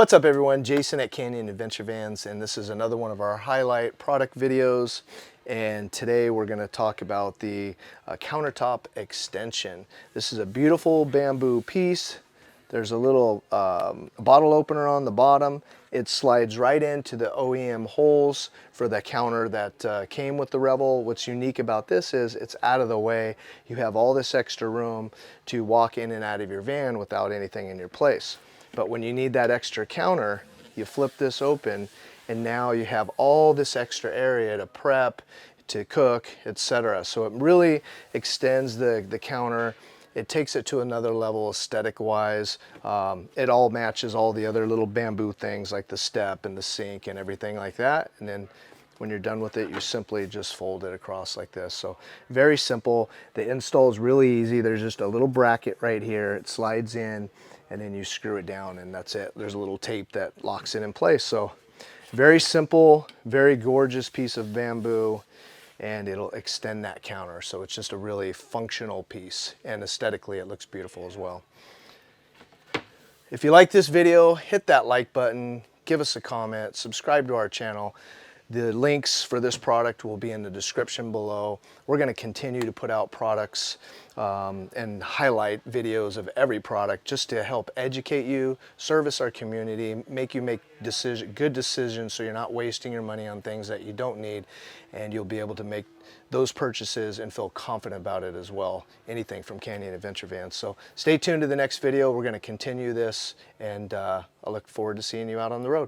What's up everyone, Jason at Canyon Adventure Vans, and this is another one of our highlight product videos. And today we're going to talk about the Countertop Extension. This is a beautiful bamboo piece. There's a little bottle opener on the bottom. It slides right into the OEM holes for the counter that came with the Revel. What's unique about this is it's out of the way. You have all this extra room to walk in and out of your van without anything in your place. But when you need that extra counter, you flip this open and now you have all this extra area to prep, to cook, etc. So it really extends the counter. It takes it to another level aesthetic wise. It all matches all the other little bamboo things like the step and the sink and everything like that. And then when you're done with it, you simply just fold it across like this. So very simple. The install is really easy. There's just a little bracket right here. It slides in and then you screw it down and that's it. There's a little tape that locks it in place. So very simple, very gorgeous piece of bamboo, and it'll extend that counter. So it's just a really functional piece, and aesthetically it looks beautiful as well. If you like this video, hit that like button, give us a comment, subscribe to our channel. The links for this product will be in the description below. We're going to continue to put out products and highlight videos of every product just to help educate you, service our community, make you make good decisions so you're not wasting your money on things that you don't need, and you'll be able to make those purchases and feel confident about it as well. Anything from Canyon Adventure Vans. So stay tuned to the next video. We're going to continue this, and I look forward to seeing you out on the road.